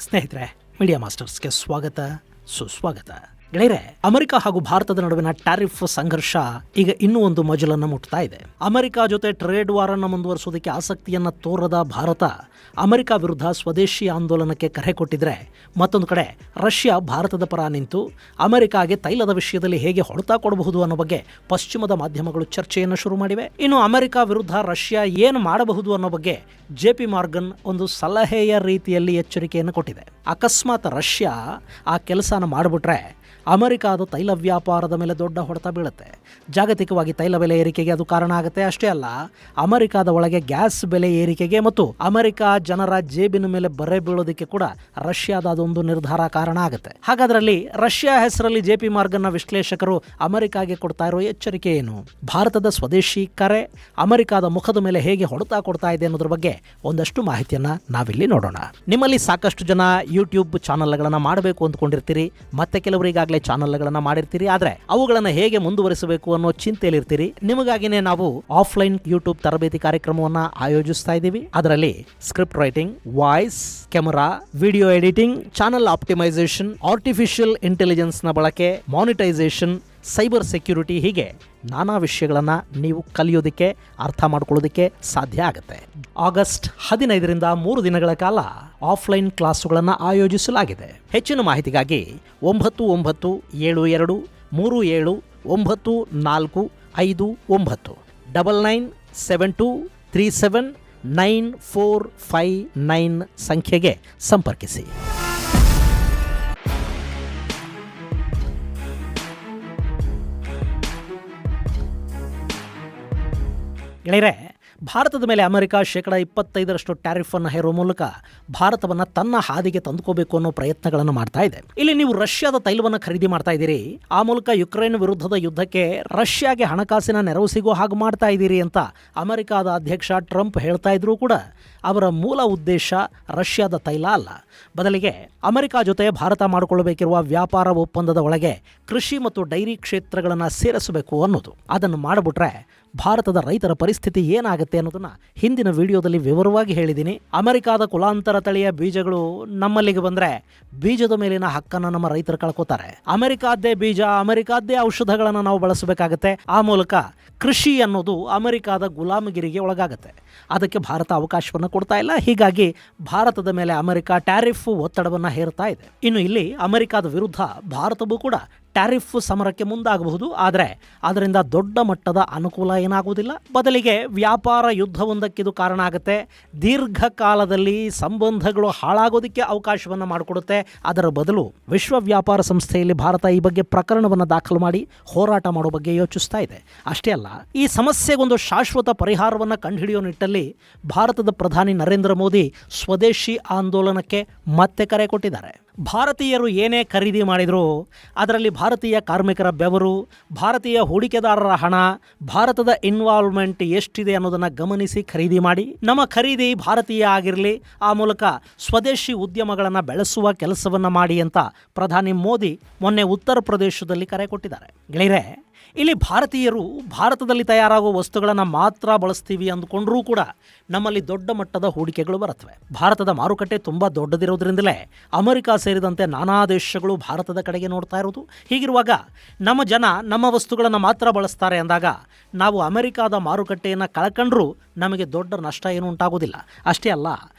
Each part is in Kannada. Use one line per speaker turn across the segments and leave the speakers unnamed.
ಸ್ನೇಹಿತರೆ, ಮೀಡಿಯಾ ಮಾಸ್ಟರ್ಸ್ಗೆ ಸ್ವಾಗತ ಸುಸ್ವಾಗತ. ಗೆಳೆಯರೆ, ಅಮೆರಿಕ ಹಾಗೂ ಭಾರತದ ನಡುವಿನ ಟ್ಯಾರಿಫ್ ಸಂಘರ್ಷ ಈಗ ಇನ್ನೂ ಒಂದು ಮಜಲನ್ನು ಮುಟ್ತಾ ಇದೆ. ಅಮೆರಿಕ ಜೊತೆ ಟ್ರೇಡ್ ವಾರ್ ಅನ್ನು ಮುಂದುವರಿಸೋದಕ್ಕೆ ಆಸಕ್ತಿಯನ್ನ ತೋರದ ಭಾರತ ಅಮೆರಿಕ ವಿರುದ್ಧ ಸ್ವದೇಶಿ ಆಂದೋಲನಕ್ಕೆ ಕರೆ ಕೊಟ್ಟಿದ್ರೆ, ಮತ್ತೊಂದು ಕಡೆ ರಷ್ಯಾ ಭಾರತದ ಪರ ನಿಂತು ಅಮೆರಿಕಾಗೆ ತೈಲದ ವಿಷಯದಲ್ಲಿ ಹೇಗೆ ಹೊಡೆತ ಕೊಡಬಹುದು ಅನ್ನೋ ಬಗ್ಗೆ ಪಶ್ಚಿಮದ ಮಾಧ್ಯಮಗಳು ಚರ್ಚೆಯನ್ನು ಶುರು ಮಾಡಿವೆ. ಇನ್ನು ಅಮೆರಿಕ ವಿರುದ್ಧ ರಷ್ಯಾ ಏನು ಮಾಡಬಹುದು ಅನ್ನೋ ಬಗ್ಗೆ JP ಮಾರ್ಗನ್ ಒಂದು ಸಲಹೆಯ ರೀತಿಯಲ್ಲಿ ಎಚ್ಚರಿಕೆಯನ್ನು ಕೊಟ್ಟಿದೆ. ಅಕಸ್ಮಾತ್ ರಷ್ಯಾ ಆ ಕೆಲಸನ ಮಾಡಿಬಿಟ್ರೆ ಅಮೆರಿಕಾದ ತೈಲ ವ್ಯಾಪಾರದ ಮೇಲೆ ದೊಡ್ಡ ಹೊಡೆತ ಬೀಳುತ್ತೆ. ಜಾಗತಿಕವಾಗಿ ತೈಲ ಬೆಲೆ ಏರಿಕೆಗೆ ಅದು ಕಾರಣ ಆಗುತ್ತೆ. ಅಷ್ಟೇ ಅಲ್ಲ, ಅಮೆರಿಕಾದ ಒಳಗೆ ಗ್ಯಾಸ್ ಬೆಲೆ ಏರಿಕೆಗೆ ಮತ್ತು ಅಮೆರಿಕ ಜನರ ಜೇಬಿನ ಮೇಲೆ ಬರೆ ಬೀಳೋದಕ್ಕೆ ಕೂಡ ರಷ್ಯಾದ ಅದೊಂದು ನಿರ್ಧಾರ ಕಾರಣ ಆಗುತ್ತೆ. ಹಾಗಾದ್ರಲ್ಲಿ ರಷ್ಯಾ ಹೆಸರಲ್ಲಿ JP ಮಾರ್ಗನ್ನ ವಿಶ್ಲೇಷಕರು ಅಮೆರಿಕಾಗೆ ಕೊಡ್ತಾ ಇರೋ ಎಚ್ಚರಿಕೆ ಏನು? ಭಾರತದ ಸ್ವದೇಶಿ ಕರೆ ಅಮೆರಿಕಾದ ಮುಖದ ಮೇಲೆ ಹೇಗೆ ಹೊಡೆತ ಕೊಡ್ತಾ ಇದೆ ಅನ್ನೋದ್ರ ಬಗ್ಗೆ ಒಂದಷ್ಟು ಮಾಹಿತಿಯನ್ನ ನಾವಿಲ್ಲಿ ನೋಡೋಣ. ನಿಮ್ಮಲ್ಲಿ ಸಾಕಷ್ಟು ಜನ ಯೂಟ್ಯೂಬ್ ಚಾನಲ್ಗಳನ್ನ ಮಾಡಬೇಕು ಅಂದ್ಕೊಂಡಿರ್ತೀರಿ, ಮತ್ತೆ ಕೆಲವರು ಈಗಾಗಲೇ ಚಾನಲ್ಗಳನ್ನ ಮಾಡಿರ್ತೀರಿ. ಆದ್ರೆ ಅವುಗಳನ್ನ ಹೇಗೆ ಮುಂದುವರಿಸಬೇಕು ಅನ್ನೋ ಚಿಂತೆಯಲ್ಲಿರ್ತೀರಿ. ನಿಮಗಾಗಿನೇ ನಾವು ಆಫ್ಲೈನ್ ಯೂಟ್ಯೂಬ್ ತರಬೇತಿ ಕಾರ್ಯಕ್ರಮವನ್ನ ಆಯೋಜಿಸ್ತಾ ಇದ್ದೀವಿ. ಅದರಲ್ಲಿ script writing, voice, camera, video editing, channel optimisation, artificial intelligence ನ ಬಳಕೆ, ಮಾನಿಟೈಸೇಷನ್, ಸೈಬರ್ ಸೆಕ್ಯೂರಿಟಿ, ಹೀಗೆ ನಾನಾ ವಿಷಯಗಳನ್ನ ನೀವು ಕಲಿಯೋದಕ್ಕೆ, ಅರ್ಥ ಮಾಡ್ಕೊಳ್ಳೋದಕ್ಕೆ ಸಾಧ್ಯ ಆಗುತ್ತೆ. ಆಗಸ್ಟ್ 15ರಿಂದ 3 ದಿನಗಳ ಕಾಲ ಆಫ್ಲೈನ್ ಕ್ಲಾಸುಗಳನ್ನು ಆಯೋಜಿಸಲಾಗಿದೆ. ಹೆಚ್ಚಿನ ಮಾಹಿತಿಗಾಗಿ 991373799459 9972379459 ಸಂಖ್ಯೆಗೆ ಸಂಪರ್ಕಿಸಿ. ಗೆಳೆಯರೆ, ಭಾರತದ ಮೇಲೆ ಅಮೆರಿಕ 25% ಟ್ಯಾರಿಫ್ ಅನ್ನು ಹೇರುವ ಮೂಲಕ ಭಾರತವನ್ನು ತನ್ನ ಹಾದಿಗೆ ತಂದುಕೋಬೇಕು ಅನ್ನೋ ಪ್ರಯತ್ನಗಳನ್ನು ಮಾಡ್ತಾ ಇದೆ. ಇಲ್ಲಿ ನೀವು ರಷ್ಯಾದ ತೈಲವನ್ನು ಖರೀದಿ ಮಾಡ್ತಾ ಇದ್ದೀರಿ, ಆ ಮೂಲಕ ಯುಕ್ರೇನ್ ವಿರುದ್ಧದ ಯುದ್ಧಕ್ಕೆ ರಷ್ಯಾಗೆ ಹಣಕಾಸಿನ ನೆರವು ಸಿಗೋ ಹಾಗೆ ಮಾಡ್ತಾ ಇದ್ದೀರಿ ಅಂತ ಅಮೆರಿಕಾದ ಅಧ್ಯಕ್ಷ ಟ್ರಂಪ್ ಹೇಳ್ತಾ ಇದ್ರೂ ಕೂಡ ಅವರ ಮೂಲ ಉದ್ದೇಶ ರಷ್ಯಾದ ತೈಲ ಅಲ್ಲ. ಬದಲಿಗೆ ಅಮೆರಿಕ ಜೊತೆ ಭಾರತ ಮಾಡಿಕೊಳ್ಳಬೇಕಿರುವ ವ್ಯಾಪಾರ ಒಪ್ಪಂದದ ಒಳಗೆ ಕೃಷಿ ಮತ್ತು ಡೈರಿ ಕ್ಷೇತ್ರಗಳನ್ನು ಸೇರಿಸಬೇಕು ಅನ್ನೋದು. ಅದನ್ನು ಮಾಡಿಬಿಟ್ರೆ ಭಾರತದ ರೈತರ ಪರಿಸ್ಥಿತಿ ಏನಾಗುತ್ತೆ ಅನ್ನೋದನ್ನ ಹಿಂದಿನ ವಿಡಿಯೋದಲ್ಲಿ ವಿವರವಾಗಿ ಹೇಳಿದ್ದೀನಿ. ಅಮೆರಿಕಾದ ಕುಲಾಂತರ ತಳಿಯ ಬೀಜಗಳು ನಮ್ಮಲ್ಲಿಗೆ ಬಂದ್ರೆ ಬೀಜದ ಮೇಲಿನ ಹಕ್ಕನ್ನು ನಮ್ಮ ರೈತರು ಕಳ್ಕೋತಾರೆ. ಅಮೆರಿಕಾದ್ದೇ ಬೀಜ, ಅಮೆರಿಕಾದ್ದೇ ಔಷಧಗಳನ್ನು ನಾವು ಬಳಸಬೇಕಾಗತ್ತೆ. ಆ ಮೂಲಕ ಕೃಷಿ ಅನ್ನೋದು ಅಮೆರಿಕಾದ ಗುಲಾಮಗಿರಿಗೆ ಒಳಗಾಗತ್ತೆ. ಅದಕ್ಕೆ ಭಾರತ ಅವಕಾಶವನ್ನು ಕೊಡ್ತಾ ಇಲ್ಲ. ಹೀಗಾಗಿ ಭಾರತದ ಮೇಲೆ ಅಮೆರಿಕ ಟ್ಯಾರಿಫ್ ಒತ್ತಡವನ್ನು ಹೇರ್ತಾ ಇದೆ. ಇನ್ನು ಇಲ್ಲಿ ಅಮೆರಿಕಾದ ವಿರುದ್ಧ ಭಾರತವೂ ಕೂಡ ಟ್ಯಾರಿಫ್ ಸಮರಕ್ಕೆ ಮುಂದಾಗಬಹುದು. ಆದರೆ ಅದರಿಂದ ದೊಡ್ಡ ಮಟ್ಟದ ಅನುಕೂಲ ಏನಾಗುವುದಿಲ್ಲ. ಬದಲಿಗೆ ವ್ಯಾಪಾರ ಯುದ್ಧವೊಂದಕ್ಕಿದು ಕಾರಣ ಆಗುತ್ತೆ. ದೀರ್ಘಕಾಲದಲ್ಲಿ ಸಂಬಂಧಗಳು ಹಾಳಾಗೋದಕ್ಕೆ ಅವಕಾಶವನ್ನು ಮಾಡಿಕೊಡುತ್ತೆ. ಅದರ ಬದಲು ವಿಶ್ವ ವ್ಯಾಪಾರ ಸಂಸ್ಥೆಯಲ್ಲಿ ಭಾರತ ಈ ಬಗ್ಗೆ ಪ್ರಕರಣವನ್ನು ದಾಖಲು ಮಾಡಿ ಹೋರಾಟ ಮಾಡೋ ಬಗ್ಗೆ ಯೋಚಿಸ್ತಾ ಇದೆ. ಅಷ್ಟೇ ಅಲ್ಲ, ಈ ಸಮಸ್ಯೆಗೊಂದು ಶಾಶ್ವತ ಪರಿಹಾರವನ್ನು ಕಂಡುಹಿಡಿಯೋ ನಿಟ್ಟಲ್ಲಿ ಭಾರತದ ಪ್ರಧಾನಿ ನರೇಂದ್ರ ಮೋದಿ ಸ್ವದೇಶಿ ಆಂದೋಲನಕ್ಕೆ ಮತ್ತೆ ಕರೆ ಕೊಟ್ಟಿದ್ದಾರೆ. ಭಾರತೀಯರು ಏನೇ ಖರೀದಿ ಮಾಡಿದರೂ ಅದರಲ್ಲಿ ಭಾರತೀಯ ಕಾರ್ಮಿಕರ ಬೆವರು, ಭಾರತೀಯ ಹೂಡಿಕೆದಾರರ ಹಣ, ಭಾರತದ ಇನ್ವಾಲ್ವ್ಮೆಂಟ್ ಎಷ್ಟಿದೆ ಅನ್ನೋದನ್ನು ಗಮನಿಸಿ ಖರೀದಿ ಮಾಡಿ. ನಮ್ಮ ಖರೀದಿ ಭಾರತೀಯ ಆಗಿರಲಿ, ಆ ಮೂಲಕ ಸ್ವದೇಶಿ ಉದ್ಯಮಗಳನ್ನು ಬೆಳೆಸುವ ಕೆಲಸವನ್ನು ಮಾಡಿ ಅಂತ ಪ್ರಧಾನಿ ಮೋದಿ ಮೊನ್ನೆ ಉತ್ತರ ಪ್ರದೇಶದಲ್ಲಿ ಕರೆ ಕೊಟ್ಟಿದ್ದಾರೆ. ಗೆಳೆಯರೆ, ಇಲ್ಲಿ ಭಾರತೀಯರು ಭಾರತದಲ್ಲಿ ತಯಾರಾಗುವ ವಸ್ತುಗಳನ್ನು ಮಾತ್ರ ಬಳಸ್ತೀವಿ ಅಂದ್ಕೊಂಡ್ರೂ ಕೂಡ ನಮ್ಮಲ್ಲಿ ದೊಡ್ಡ ಮಟ್ಟದ ಹೂಡಿಕೆಗಳು ಬರುತ್ತವೆ. ಭಾರತದ ಮಾರುಕಟ್ಟೆ ತುಂಬ ದೊಡ್ಡದಿರೋದ್ರಿಂದಲೇ ಅಮೆರಿಕ ಸೇರಿದಂತೆ ನಾನಾ ದೇಶಗಳು ಭಾರತದ ಕಡೆಗೆ ನೋಡ್ತಾ ಇರೋದು. ಹೀಗಿರುವಾಗ ನಮ್ಮ ಜನ ನಮ್ಮ ವಸ್ತುಗಳನ್ನು ಮಾತ್ರ ಬಳಸ್ತಾರೆ ಅಂದಾಗ ನಾವು ಅಮೆರಿಕಾದ ಮಾರುಕಟ್ಟೆಯನ್ನು ಕಳ್ಕೊಂಡ್ರೂ ನಮಗೆ ದೊಡ್ಡ ನಷ್ಟ ಏನು ಉಂಟಾಗೋದಿಲ್ಲ. ಅಷ್ಟೇ ಅಲ್ಲ,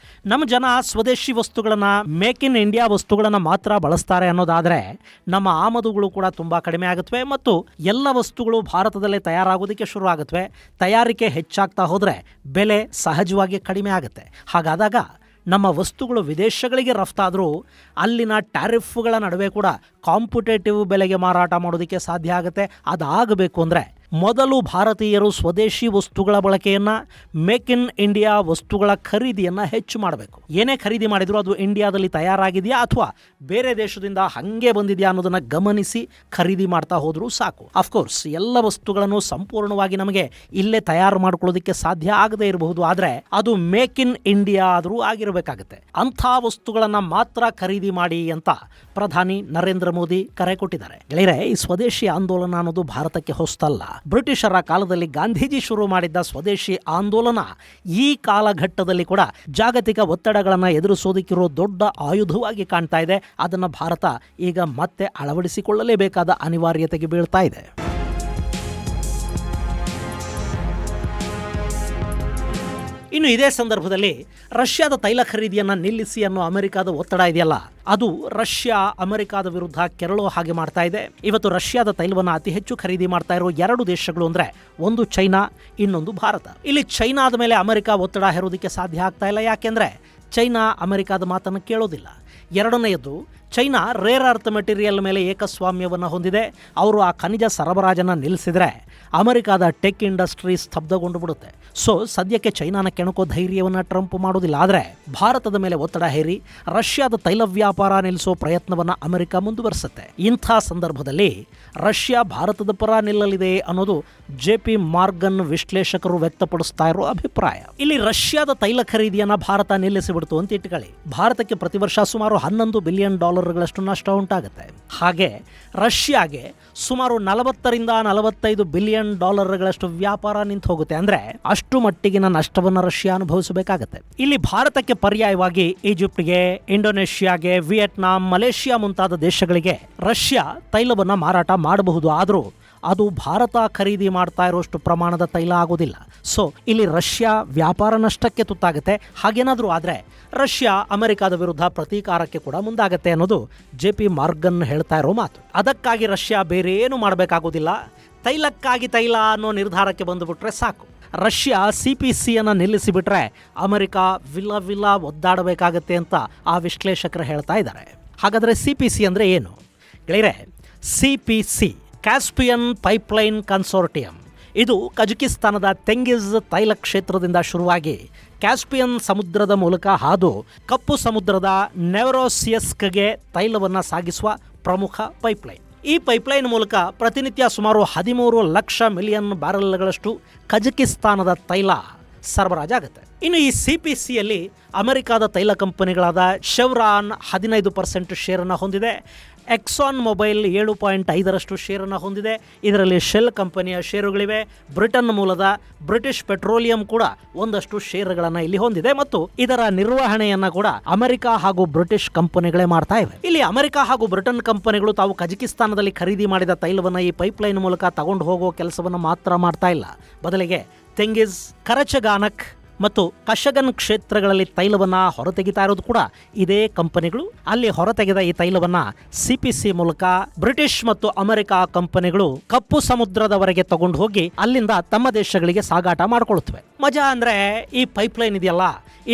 ನಮ್ಮ ಜನ ಸ್ವದೇಶಿ ವಸ್ತುಗಳನ್ನು, ಮೇಕ್ ಇನ್ ಇಂಡಿಯಾ ವಸ್ತುಗಳನ್ನು ಮಾತ್ರ ಬಳಸ್ತಾರೆ ಅನ್ನೋದಾದರೆ ನಮ್ಮ ಆಮದುಗಳು ಕೂಡ ತುಂಬ ಕಡಿಮೆ ಆಗುತ್ತವೆ ಮತ್ತು ಎಲ್ಲ ವಸ್ತುಗಳು ಭಾರತದಲ್ಲೇ ತಯಾರಾಗೋದಕ್ಕೆ ಶುರು ಆಗುತ್ತವೆ. ತಯಾರಿಕೆ ಹೆಚ್ಚಾಗ್ತಾ ಹೋದರೆ ಬೆಲೆ ಸಹಜವಾಗಿ ಕಡಿಮೆ ಆಗುತ್ತೆ. ಹಾಗಾದಾಗ ನಮ್ಮ ವಸ್ತುಗಳು ವಿದೇಶಗಳಿಗೆ ರಫ್ತಾದರೂ ಅಲ್ಲಿನ ಟ್ಯಾರಿಫ್ಗಳ ನಡುವೆ ಕೂಡ ಕಾಂಪಿಟೇಟಿವ್ ಬೆಲೆಗೆ ಮಾರಾಟ ಮಾಡೋದಕ್ಕೆ ಸಾಧ್ಯ ಆಗುತ್ತೆ. ಅದಾಗಬೇಕು ಅಂದರೆ ಮೊದಲು ಭಾರತೀಯರು ಸ್ವದೇಶಿ ವಸ್ತುಗಳ ಬಳಕೆಯನ್ನು, ಮೇಕ್ ಇನ್ ಇಂಡಿಯಾ ವಸ್ತುಗಳ ಖರೀದಿಯನ್ನು ಹೆಚ್ಚು ಮಾಡಬೇಕು. ಏನೇ ಖರೀದಿ ಮಾಡಿದರೂ ಅದು ಇಂಡಿಯಾದಲ್ಲಿ ತಯಾರಾಗಿದೆಯಾ ಅಥವಾ ಬೇರೆ ದೇಶದಿಂದ ಹಾಗೆ ಬಂದಿದೆಯಾ ಅನ್ನೋದನ್ನು ಗಮನಿಸಿ ಖರೀದಿ ಮಾಡ್ತಾ ಹೋದರೂ ಸಾಕು. ಅಫ್ಕೋರ್ಸ್ ಎಲ್ಲ ವಸ್ತುಗಳನ್ನು ಸಂಪೂರ್ಣವಾಗಿ ನಮಗೆ ಇಲ್ಲೇ ತಯಾರು ಮಾಡ್ಕೊಳ್ಳೋದಕ್ಕೆ ಸಾಧ್ಯ ಆಗದೇ ಇರಬಹುದು, ಆದರೆ ಅದು ಮೇಕ್ ಇನ್ ಇಂಡಿಯಾ ಆದರೂ ಆಗಿರಬೇಕಾಗುತ್ತೆ. ಅಂಥ ವಸ್ತುಗಳನ್ನು ಮಾತ್ರ ಖರೀದಿ ಮಾಡಿ ಅಂತ ಪ್ರಧಾನಿ ನರೇಂದ್ರ ಮೋದಿ ಕರೆ ಕೊಟ್ಟಿದ್ದಾರೆ. ಗೆಳೆಯರೆ, ಈ ಸ್ವದೇಶಿ ಆಂದೋಲನ ಅನ್ನೋದು ಭಾರತಕ್ಕೆ ಹೊಸತಲ್ಲ. ಬ್ರಿಟಿಷರ ಕಾಲದಲ್ಲಿ ಗಾಂಧೀಜಿ ಶುರು ಮಾಡಿದ್ದ ಸ್ವದೇಶಿ ಆಂದೋಲನ ಈ ಕಾಲಘಟ್ಟದಲ್ಲಿ ಕೂಡ ಜಾಗತಿಕ ಒತ್ತಡಗಳನ್ನು ಎದುರಿಸೋದಕ್ಕಿರೋ ದೊಡ್ಡ ಆಯುಧವಾಗಿ ಕಾಣ್ತಾ ಇದೆ. ಅದನ್ನು ಭಾರತ ಈಗ ಮತ್ತೆ ಅಳವಡಿಸಿಕೊಳ್ಳಲೇಬೇಕಾದ ಅನಿವಾರ್ಯತೆಗೆ ಬೀಳ್ತಾ ಇದೆ. ಇನ್ನು ಇದೇ ಸಂದರ್ಭದಲ್ಲಿ ರಷ್ಯಾದ ತೈಲ ಖರೀದಿಯನ್ನು ನಿಲ್ಲಿಸಿ ಅನ್ನೋ ಅಮೆರಿಕದ ಒತ್ತಡ ಇದೆಯಲ್ಲ, ಅದು ರಷ್ಯಾ ಅಮೆರಿಕದ ವಿರುದ್ಧ ಕೆರಳೋ ಹಾಗೆ ಮಾಡ್ತಾ ಇದೆ. ಇವತ್ತು ರಷ್ಯಾದ ತೈಲವನ್ನು ಅತಿ ಹೆಚ್ಚು ಖರೀದಿ ಮಾಡ್ತಾ ಇರೋ ಎರಡು ದೇಶಗಳು ಅಂದರೆ ಒಂದು ಚೈನಾ, ಇನ್ನೊಂದು ಭಾರತ. ಇಲ್ಲಿ ಚೈನಾದ ಮೇಲೆ ಅಮೆರಿಕ ಒತ್ತಡ ಹೇರೋದಕ್ಕೆ ಸಾಧ್ಯ ಆಗ್ತಾ ಇಲ್ಲ. ಯಾಕೆಂದರೆ ಚೈನಾ ಅಮೆರಿಕದ ಮಾತನ್ನು ಕೇಳೋದಿಲ್ಲ. ಎರಡನೆಯದು, ಚೈನಾ ರೇರ್ ಅರ್ತ್ ಮೆಟೀರಿಯಲ್ ಮೇಲೆ ಏಕಸ್ವಾಮ್ಯವನ್ನು ಹೊಂದಿದೆ. ಅವರು ಆ ಖನಿಜ ಸರಬರಾಜನ್ನು ನಿಲ್ಲಿಸಿದರೆ ಅಮೆರಿಕದ ಟೆಕ್ ಇಂಡಸ್ಟ್ರಿ ಸ್ತಬ್ಧಗೊಂಡು ಬಿಡುತ್ತೆ. ಸೊ ಸದ್ಯಕ್ಕೆ ಚೈನಾನ ಕೆಣಕೋ ಧೈರ್ಯವನ್ನು ಟ್ರಂಪ್ ಮಾಡೋದಿಲ್ಲ. ಆದರೆ ಭಾರತದ ಮೇಲೆ ಒತ್ತಡ ಹೇರಿ ರಷ್ಯಾದ ತೈಲ ವ್ಯಾಪಾರ ನಿಲ್ಲಿಸೋ ಪ್ರಯತ್ನವನ್ನು ಅಮೆರಿಕ ಮುಂದುವರಿಸುತ್ತೆ. ಇಂಥ ಸಂದರ್ಭದಲ್ಲಿ ರಷ್ಯಾ ಭಾರತದ ಪರ ನಿಲ್ಲಲಿದೆ ಅನ್ನೋದು JP ಮಾರ್ಗನ್ ವಿಶ್ಲೇಷಕರು ವ್ಯಕ್ತಪಡಿಸ್ತಾ ಇರೋ ಅಭಿಪ್ರಾಯ. ಇಲ್ಲಿ ರಷ್ಯಾದ ತೈಲ ಖರೀದಿಯನ್ನು ಭಾರತ ನಿಲ್ಲಿಸಿಬಿಡ್ತು ಅಂತ ಇಟ್ಕೊಳ್ಳಿ. ಭಾರತಕ್ಕೆ ಪ್ರತಿ ವರ್ಷ ಸುಮಾರು $11 ಬಿಲಿಯನ್ ನಷ್ಟ ಉಂಟಾಗುತ್ತೆ. ಹಾಗೆ ರಷ್ಯಾಗೆ ಸುಮಾರು 40ರಿಂದ 45 ಬಿಲಿಯನ್ ಡಾಲರ್ಗಳಷ್ಟು ವ್ಯಾಪಾರ ನಿಂತು ಹೋಗುತ್ತೆ. ಅಂದ್ರೆ ಅಷ್ಟು ಮಟ್ಟಿಗಿನ ನಷ್ಟವನ್ನು ರಷ್ಯಾ ಅನುಭವಿಸಬೇಕಾಗತ್ತೆ. ಇಲ್ಲಿ ಭಾರತಕ್ಕೆ ಪರ್ಯಾಯವಾಗಿ ಈಜಿಪ್ಟ್ಗೆ, ಇಂಡೋನೇಷ್ಯಾಗೆ, ವಿಯೆಟ್ನಾಂ, ಮಲೇಷಿಯಾ ಮುಂತಾದ ದೇಶಗಳಿಗೆ ರಷ್ಯಾ ತೈಲವನ್ನು ಮಾರಾಟ ಮಾಡಬಹುದು. ಆದರೂ ಅದು ಭಾರತ ಖರೀದಿ ಮಾಡ್ತಾ ಇರೋಷ್ಟು ಪ್ರಮಾಣದ ತೈಲ ಆಗೋದಿಲ್ಲ. ಸೊ ಇಲ್ಲಿ ರಷ್ಯಾ ವ್ಯಾಪಾರ ನಷ್ಟಕ್ಕೆ ತುತ್ತಾಗುತ್ತೆ. ಹಾಗೇನಾದರೂ ಆದರೆ ರಷ್ಯಾ ಅಮೆರಿಕದ ವಿರುದ್ಧ ಪ್ರತೀಕಾರಕ್ಕೆ ಕೂಡ ಮುಂದಾಗತ್ತೆ ಅನ್ನೋದು JP ಮಾರ್ಗನ್ ಹೇಳ್ತಾ ಇರೋ ಮಾತು. ಅದಕ್ಕಾಗಿ ರಷ್ಯಾ ಬೇರೆ ಏನು ಮಾಡಬೇಕಾಗೋದಿಲ್ಲ, ತೈಲಕ್ಕಾಗಿ ತೈಲ ಅನ್ನೋ ನಿರ್ಧಾರಕ್ಕೆ ಬಂದುಬಿಟ್ರೆ ಸಾಕು. ರಷ್ಯಾ CPCಯನ್ನು ನಿಲ್ಲಿಸಿಬಿಟ್ರೆ ಅಮೆರಿಕ ವಿಲ್ಲ ಒದ್ದಾಡಬೇಕಾಗತ್ತೆ ಅಂತ ಆ ವಿಶ್ಲೇಷಕರು ಹೇಳ್ತಾ ಇದ್ದಾರೆ. ಹಾಗಾದರೆ CPC ಅಂದರೆ ಏನು ಗೆಳೆಯರೆ? CPC Caspian pipeline consortium. ಇದು ಕಜಕಿಸ್ತಾನದ ತೆಂಗಿಜ್ ತೈಲ ಕ್ಷೇತ್ರದಿಂದ ಶುರುವಾಗಿ ಕ್ಯಾಸ್ಪಿಯನ್ ಸಮುದ್ರದ ಮೂಲಕ ಹಾದು ಕಪ್ಪು ಸಮುದ್ರದ ನೆವರೋಸಿಯಸ್ಕ್ಗೆ ತೈಲವನ್ನು ಸಾಗಿಸುವ ಪ್ರಮುಖ ಪೈಪ್ಲೈನ್. ಈ ಪೈಪ್ಲೈನ್ ಮೂಲಕ ಪ್ರತಿನಿತ್ಯ ಸುಮಾರು 13 ಲಕ್ಷ ಮಿಲಿಯನ್ ಬ್ಯಾರೆಲ್ಗಳಷ್ಟು ಕಜಕಿಸ್ತಾನದ ತೈಲ ಸರಬರಾಜಾಗುತ್ತೆ. ಇನ್ನು ಈ CPCಯಲ್ಲಿ ಅಮೆರಿಕದ ತೈಲ ಕಂಪನಿಗಳಾದ ಶೆವ್ರಾನ್ 15% ಶೇರನ್ನು ಹೊಂದಿದೆ. ಎಕ್ಸಾನ್ ಮೊಬೈಲ್ 7.5% ಶೇರನ್ನು ಹೊಂದಿದೆ. ಇದರಲ್ಲಿ ಶೆಲ್ ಕಂಪನಿಯ ಶೇರುಗಳಿವೆ. ಬ್ರಿಟನ್ ಮೂಲದ ಬ್ರಿಟಿಷ್ ಪೆಟ್ರೋಲಿಯಂ ಕೂಡ ಒಂದಷ್ಟು ಶೇರುಗಳನ್ನು ಇಲ್ಲಿ ಹೊಂದಿದೆ ಮತ್ತು ಇದರ ನಿರ್ವಹಣೆಯನ್ನ ಕೂಡ ಅಮೆರಿಕ ಹಾಗೂ ಬ್ರಿಟಿಷ್ ಕಂಪನಿಗಳೇ ಮಾಡ್ತಾ ಇವೆ. ಇಲ್ಲಿ ಅಮೆರಿಕ ಹಾಗೂ ಬ್ರಿಟನ್ ಕಂಪನಿಗಳು ತಾವು ಕಜಕಿಸ್ತಾನದಲ್ಲಿ ಖರೀದಿ ಮಾಡಿದ ತೈಲವನ್ನು ಈ ಪೈಪ್ಲೈನ್ ಮೂಲಕ ತಗೊಂಡು ಹೋಗೋ ಕೆಲಸವನ್ನು ಮಾತ್ರ ಮಾಡ್ತಾ ಇಲ್ಲ. ಬದಲಿಗೆ ತೆಂಗಿಜ್, ಕರಚಗಾನಕ್ ಮತ್ತು ಕಶಗನ್ ಕ್ಷೇತ್ರಗಳಲ್ಲಿ ತೈಲವನ್ನು ಹೊರತೆಗಿತಾ ಇರೋದು ಕೂಡ ಇದೇ ಕಂಪನಿಗಳು. ಅಲ್ಲಿ ಹೊರತೆಗೆದ ಈ ತೈಲವನ್ನು CPC ಮೂಲಕ ಬ್ರಿಟಿಷ್ ಮತ್ತು ಅಮೆರಿಕ ಕಂಪನಿಗಳು ಕಪ್ಪು ಸಮುದ್ರದವರೆಗೆ ತಗೊಂಡು ಹೋಗಿ ಅಲ್ಲಿಂದ ತಮ್ಮ ದೇಶಗಳಿಗೆ ಸಾಗಾಟ ಮಾಡಿಕೊಳ್ಳುತ್ತವೆ. ಮಜಾ ಅಂದ್ರೆ ಈ ಪೈಪ್ಲೈನ್ ಇದೆಯಲ್ಲ,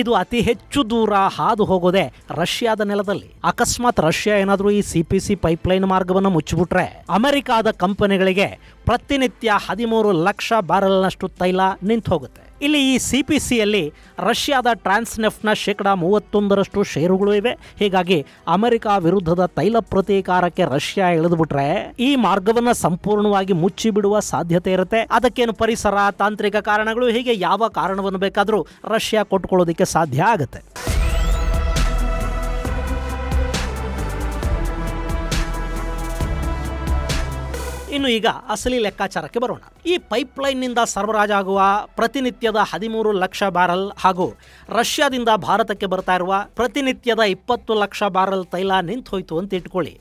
ಇದು ಅತಿ ಹೆಚ್ಚು ದೂರ ಹಾದು ಹೋಗೋದೆ ರಷ್ಯಾದ ನೆಲದಲ್ಲಿ. ಅಕಸ್ಮಾತ್ ರಷ್ಯಾ ಏನಾದರೂ ಈ CPC ಪೈಪ್ಲೈನ್ ಮಾರ್ಗವನ್ನು ಮುಚ್ಚಿಬಿಟ್ರೆ ಅಮೆರಿಕಾದ ಕಂಪನಿಗಳಿಗೆ ಪ್ರತಿನಿತ್ಯ 13 ಲಕ್ಷ ಬ್ಯಾರೆಲ್ನಷ್ಟು ತೈಲ ನಿಂತು ಹೋಗುತ್ತೆ. ಇಲ್ಲಿ ಈ CPCಯಲ್ಲಿ ರಷ್ಯಾದ ಟ್ರಾನ್ಸ್ನೆಫ್ಟ್ನ 31% ಶೇರುಗಳು ಇವೆ. ಹೀಗಾಗಿ ಅಮೆರಿಕ ವಿರುದ್ಧದ ತೈಲ ಪ್ರತೀಕಾರಕ್ಕೆ ರಷ್ಯಾ ಇಳಿದುಬಿಟ್ರೆ ಈ ಮಾರ್ಗವನ್ನು ಸಂಪೂರ್ಣವಾಗಿ ಮುಚ್ಚಿಬಿಡುವ ಸಾಧ್ಯತೆ ಇರುತ್ತೆ. ಅದಕ್ಕೇನು ಪರಿಸರ, ತಾಂತ್ರಿಕ ಕಾರಣಗಳು, ಹೀಗೆ ಯಾವ ಕಾರಣವನ್ನು ಬೇಕಾದರೂ ರಷ್ಯಾ ಕೊಟ್ಕೊಳ್ಳೋದಕ್ಕೆ ಸಾಧ್ಯ ಆಗುತ್ತೆ. ಇನ್ನು ಈಗ ಅಸಲಿ ಲೆಕ್ಕಾಚಾರಕ್ಕೆ ಬರೋಣ. ಈ ಪೈಪ್ಲೈನ್ನಿಂದ ಸರಬರಾಜಾಗುವ ಪ್ರತಿನಿತ್ಯದ 13 ಲಕ್ಷ ಬ್ಯಾರಲ್ ಹಾಗೂ ರಷ್ಯಾದಿಂದ ಭಾರತಕ್ಕೆ ಬರ್ತಾ ಇರುವ ಪ್ರತಿನಿತ್ಯದ 20 ಲಕ್ಷ ಬ್ಯಾರಲ್ ತೈಲ ನಿಂತು ಹೋಯ್ತು ಅಂತ ಇಟ್ಕೊಳ್ಳಿ.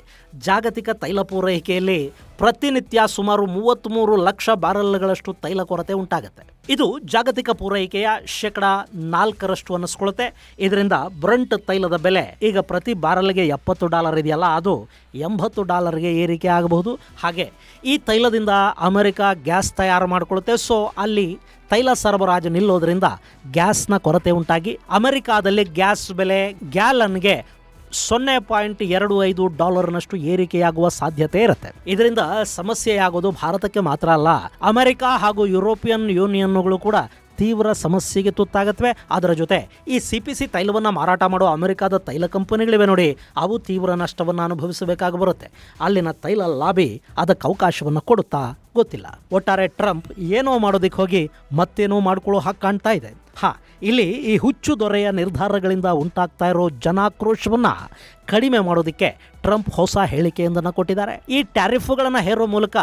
ಜಾಗತಿಕ ತೈಲ ಪೂರೈಕೆಯಲ್ಲಿ ಪ್ರತಿನಿತ್ಯ ಸುಮಾರು 33 ಲಕ್ಷ ಬ್ಯಾರಲ್ಗಳಷ್ಟು ತೈಲ ಕೊರತೆ ಉಂಟಾಗುತ್ತೆ. ಇದು ಜಾಗತಿಕ ಪೂರೈಕೆಯ 4% ಅನ್ನಿಸ್ಕೊಳ್ಳುತ್ತೆ. ಇದರಿಂದ ಬ್ರಂಟ್ ತೈಲದ ಬೆಲೆ ಈಗ ಪ್ರತಿ ಬ್ಯಾರಲ್ಗೆ $70 ಇದೆಯಲ್ಲ, ಅದು $80ಗೆ ಏರಿಕೆ ಆಗಬಹುದು. ಹಾಗೆ ಈ ತೈಲದಿಂದ ಅಮೆರಿಕ ಗ್ಯಾಸ್ ತಯಾರು ಮಾಡಿಕೊಳ್ಳುತ್ತೆ. ಸೊ ಅಲ್ಲಿ ತೈಲ ಸರಬರಾಜು ನಿಲ್ಲೋದ್ರಿಂದ ಗ್ಯಾಸ್ನ ಕೊರತೆ ಉಂಟಾಗಿ ಅಮೆರಿಕಾದಲ್ಲಿ ಗ್ಯಾಸ್ ಬೆಲೆ ಗ್ಯಾಲನ್ಗೆ $0.25 ಏರಿಕೆಯಾಗುವ ಸಾಧ್ಯತೆ ಇರುತ್ತೆ. ಇದರಿಂದ ಸಮಸ್ಯೆಯಾಗೋದು ಭಾರತಕ್ಕೆ ಮಾತ್ರ ಅಲ್ಲ, ಅಮೆರಿಕ ಹಾಗೂ ಯುರೋಪಿಯನ್ ಯೂನಿಯನ್ಗಳು ಕೂಡ ತೀವ್ರ ಸಮಸ್ಯೆಗೆ ತುತ್ತಾಗತ್ವೆ. ಅದರ ಜೊತೆ ಈ CPC ತೈಲವನ್ನು ಮಾರಾಟ ಮಾಡೋ ಅಮೆರಿಕದ ತೈಲ ಕಂಪನಿಗಳಿವೆ ನೋಡಿ, ಅವು ತೀವ್ರ ನಷ್ಟವನ್ನು ಅನುಭವಿಸಬೇಕಾಗಿ ಬರುತ್ತೆ. ಅಲ್ಲಿನ ತೈಲ ಲಾಬಿ ಅದಕ್ಕೆ ಅವಕಾಶವನ್ನು ಕೊಡುತ್ತಾ ಗೊತ್ತಿಲ್ಲ. ಒಟ್ಟಾರೆ ಟ್ರಂಪ್ ಏನೋ ಮಾಡೋದಕ್ಕೆ ಹೋಗಿ ಮತ್ತೇನೋ ಮಾಡ್ಕೊಳ್ಳೋ ಹಾಗೆ ಕಾಣ್ತಾ ಇದೆ. ಇಲ್ಲಿ ಈ ಹುಚ್ಚು ದೊರೆಯ ನಿರ್ಧಾರಗಳಿಂದ ಉಂಟಾಗ್ತಾ ಇರೋ ಜನಾಕ್ರೋಶವನ್ನ ಕಡಿಮೆ ಮಾಡೋದಕ್ಕೆ ಟ್ರಂಪ್ ಹೊಸ ಹೇಳಿಕೆಯೊಂದನ್ನು ಕೊಟ್ಟಿದ್ದಾರೆ. ಈ ಟ್ಯಾರಿಫ್ಗಳನ್ನು ಹೇರೋ ಮೂಲಕ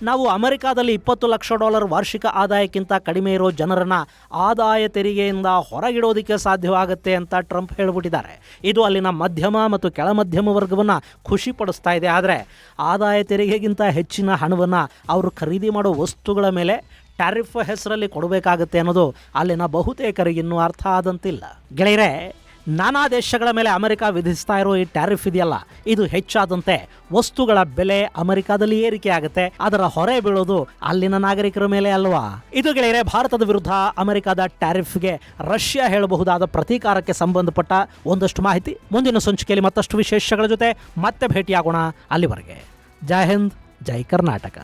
ನಾವು ಅಮೆರಿಕಾದಲ್ಲಿ $20 ಲಕ್ಷ ವಾರ್ಷಿಕ ಆದಾಯಕ್ಕಿಂತ ಕಡಿಮೆ ಇರೋ ಜನರನ್ನ ಆದಾಯ ತೆರಿಗೆಯಿಂದ ಹೊರಗಿಡೋದಕ್ಕೆ ಸಾಧ್ಯವಾಗುತ್ತೆ ಅಂತ ಟ್ರಂಪ್ ಹೇಳಿಬಿಟ್ಟಿದ್ದಾರೆ. ಇದು ಅಲ್ಲಿನ ಮಧ್ಯಮ ಮತ್ತು ಕೆಳಮಧ್ಯಮ ವರ್ಗವನ್ನು ಖುಷಿಪಡಿಸ್ತಾ ಇದೆ. ಆದರೆ ಆದಾಯ ತೆರಿಗೆಗಿಂತ ಹೆಚ್ಚಿನ ಹಣವನ್ನು ಅವರು ಖರೀದಿ ಮಾಡೋ ವಸ್ತುಗಳ ಮೇಲೆ ಟ್ಯಾರಿಫ್ ಹೆಸರಲ್ಲಿ ಕೊಡಬೇಕಾಗುತ್ತೆ ಅನ್ನೋದು ಅಲ್ಲಿನ ಬಹುತೇಕರಿಗೆ ಇನ್ನೂ ಅರ್ಥ ಆದಂತಿಲ್ಲ. ಗೆಳೆಯರೇ, ನಾನಾ ದೇಶಗಳ ಮೇಲೆ ಅಮೆರಿಕ ವಿಧಿಸ್ತಾ ಇರೋ ಈ ಟ್ಯಾರಿಫ್ ಇದೆಯಲ್ಲ, ಇದು ಹೆಚ್ಚಾದಂತೆ ವಸ್ತುಗಳ ಬೆಲೆ ಅಮೆರಿಕಾದಲ್ಲಿ ಏರಿಕೆ ಆಗುತ್ತೆ. ಅದರ ಹೊರೆ ಬೀಳೋದು ಅಲ್ಲಿನ ನಾಗರಿಕರ ಮೇಲೆ ಅಲ್ವಾ? ಇದು ಗೆಳೆಯರೇ ಭಾರತದ ವಿರುದ್ಧ ಅಮೆರಿಕದ ಟ್ಯಾರಿಫ್ಗೆ ರಷ್ಯಾ ಹೇಳಬಹುದಾದ ಪ್ರತೀಕಾರಕ್ಕೆ ಸಂಬಂಧಪಟ್ಟ ಒಂದಷ್ಟು ಮಾಹಿತಿ. ಮುಂದಿನ ಸಂಚಿಕೆಯಲ್ಲಿ ಮತ್ತಷ್ಟು ವಿಶೇಷಗಳ ಜೊತೆ ಮತ್ತೆ ಭೇಟಿಯಾಗೋಣ. ಅಲ್ಲಿವರೆಗೆ ಜೈ ಹಿಂದ್, ಜೈ ಕರ್ನಾಟಕ.